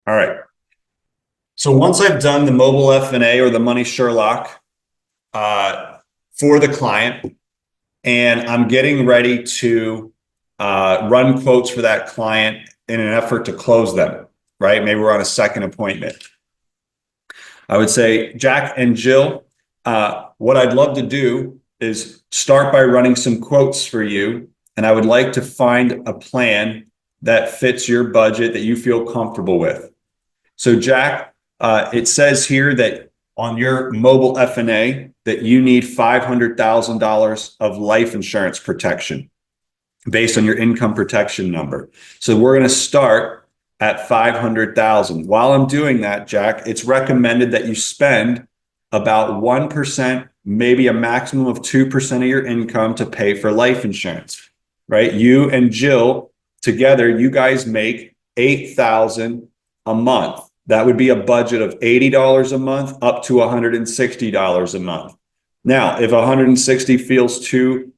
All right. So once I've done the mobile F&A or the money Sherlock for the client, and I'm getting ready to run quotes for that client in an effort to close them, right? Maybe we're on a second appointment. I would say, Jack and Jill, what I'd love to do is start by running some quotes for you. And I would like to find a plan that fits your budget that you feel comfortable with. So Jack, it says here that on your mobile F&A that you need $500,000 of life insurance protection based on your income protection number. So we're going to start at 500,000. While I'm doing that, Jack, it's recommended that you spend about 1%, maybe a maximum of 2% of your income to pay for life insurance, right? You and Jill together, you guys make $8,000 a month. That would be a budget of $80 a month up to $160 a month. Now, if 160 feels too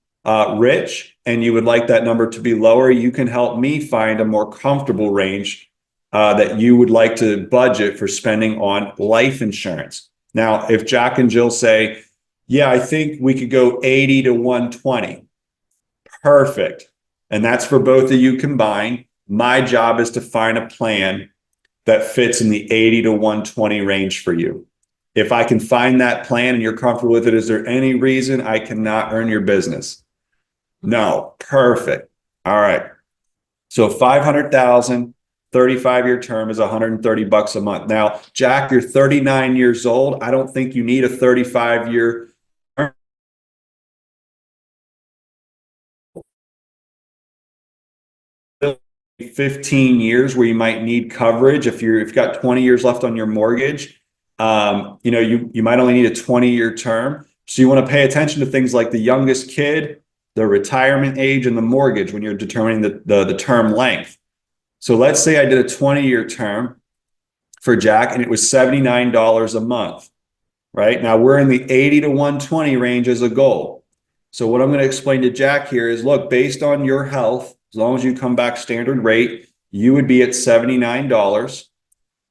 rich and you would like that number to be lower, you can help me find a more comfortable range that you would like to budget for spending on life insurance. Now, if Jack and Jill say, yeah, I think we could go 80 to 120, perfect. And that's for both of you combined. My job is to find a plan that fits in the 80 to 120 range for you. If I can find that plan and you're comfortable with it, is there any reason I cannot earn your business? No, perfect. All right. So 500,000, 35-year term is $130 a month. Now, Jack, you're 39 years old. I don't think you need a 35-year term. 15 years where you might need coverage if you've got 20 years left on your mortgage. You might only need a 20-year term. So you want to pay attention to things like the youngest kid, the retirement age, and the mortgage when you're determining the term length. So let's say I did a 20-year term for Jack and it was $79 a month, right? Now we're in the 80 to 120 range as a goal. So what I'm going to explain to Jack here is, look, based on your health, as long as you come back standard rate, you would be at $79.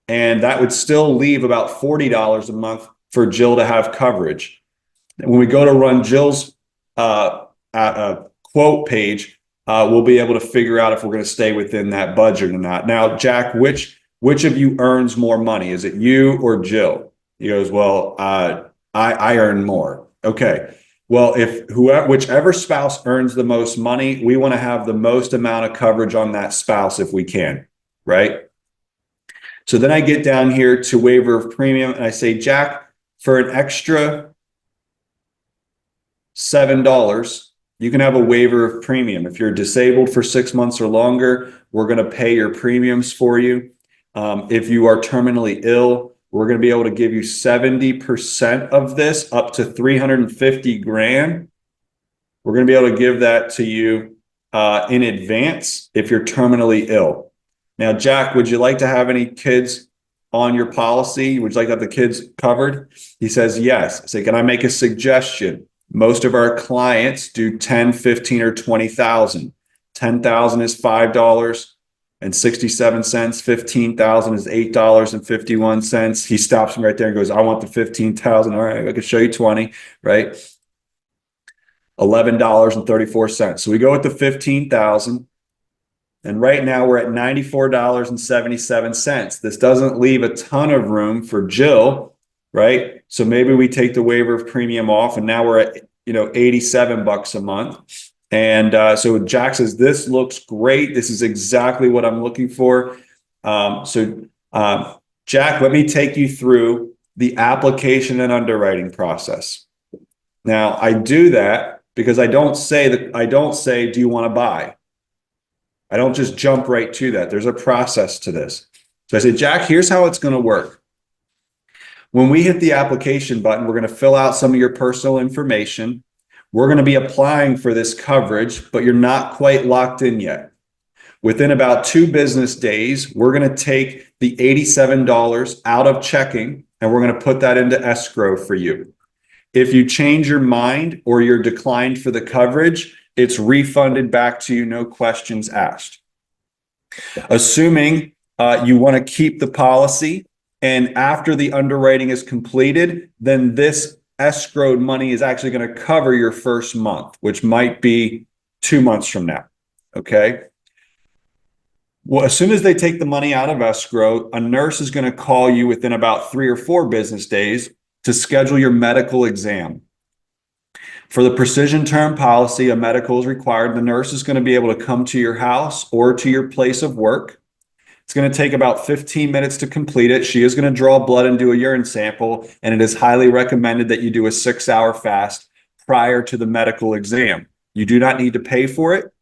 And that would still leave about $40 a month for Jill to have coverage. And when we go to run Jill's quote page, we'll be able to figure out if we're going to stay within that budget or not. Now, Jack, which of you earns more money? Is it you or Jill? He goes, well, I earn more. Okay. Well, whichever spouse earns the most money, we want to have the most amount of coverage on that spouse if we can, right? So then I get down here to waiver of premium and I say, Jack, for an extra $7, you can have a waiver of premium. If you're disabled for 6 months or longer, we're going to pay your premiums for you. If you are terminally ill, we're going to be able to give you 70% of this up to 350 grand. We're going to be able to give that to you in advance if you're terminally ill. Now, Jack, would you like to have any kids on your policy? Would you like to have the kids covered? He says, yes. I say, can I make a suggestion? Most of our clients do 10, 15, or 20,000. 10,000 is $5.67. 15,000 is $8.51. He stops me right there and goes, I want the 15,000. All right, I can show you 20, right? $11.34. So we go with the 15,000. And right now we're at $94.77. This doesn't leave a ton of room for Jill, right? So maybe we take the waiver of premium off and now we're at, $87 a month. And so Jack says, this looks great. This is exactly what I'm looking for. Jack, let me take you through the application and underwriting process. Now I do that because I don't say, do you want to buy? I don't just jump right to that. There's a process to this. So I say, Jack, here's how it's going to work. When we hit the application button, we're going to fill out some of your personal information. We're going to be applying for this coverage, but you're not quite locked in yet. Within about 2 business days, we're going to take the $87 out of checking and we're going to put that into escrow for you. If you change your mind or you're declined for the coverage, it's refunded back to you, no questions asked. Assuming you want to keep the policy. And after the underwriting is completed, then this escrowed money is actually going to cover your first month, which might be 2 months from now. Okay. Well, as soon as they take the money out of escrow, a nurse is going to call you within about 3 or 4 business days to schedule your medical exam. For the precision term policy, a medical is required. The nurse is going to be able to come to your house or to your place of work. It's going to take about 15 minutes to complete it. She is going to draw blood and do a urine sample, and it is highly recommended that you do a 6-hour fast prior to the medical exam. You do not need to pay for it.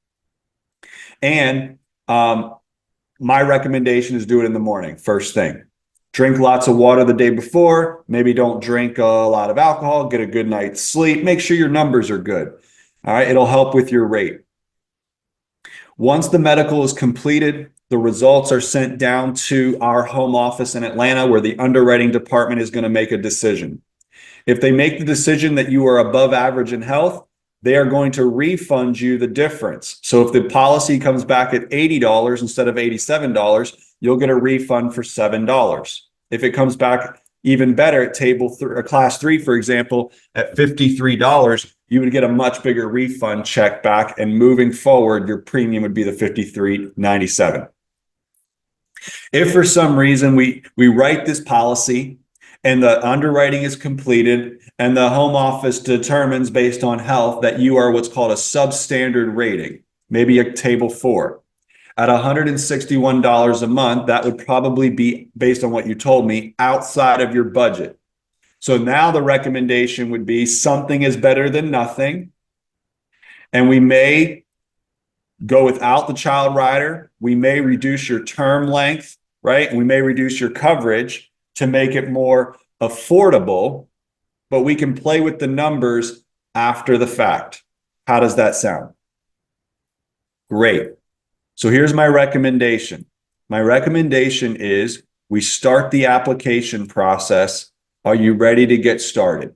And my recommendation is do it in the morning, first thing. Drink lots of water the day before. Maybe don't drink a lot of alcohol. Get a good night's sleep. Make sure your numbers are good. All right. It'll help with your rate. Once the medical is completed, the results are sent down to our home office in Atlanta, where the underwriting department is going to make a decision. If they make the decision that you are above average in health, they are going to refund you the difference. So if the policy comes back at $80 instead of $87, you'll get a refund for $7. If it comes back even better at class 3, for example, at $53, you would get a much bigger refund check back. And moving forward, your premium would be the $53.97. If for some reason we write this policy and the underwriting is completed and the home office determines based on health that you are what's called a substandard rating, maybe a table 4, at $161 a month, that would probably be, based on what you told me, outside of your budget. So now the recommendation would be something is better than nothing. And we may go without the child rider. We may reduce your term length, right? And we may reduce your coverage to make it more affordable, but we can play with the numbers after the fact. How does that sound? Great. So here's my recommendation. My recommendation is we start the application process. Are you ready to get started?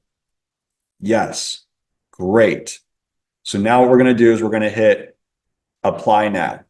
Yes. Great. So now what we're going to do is we're going to hit apply now.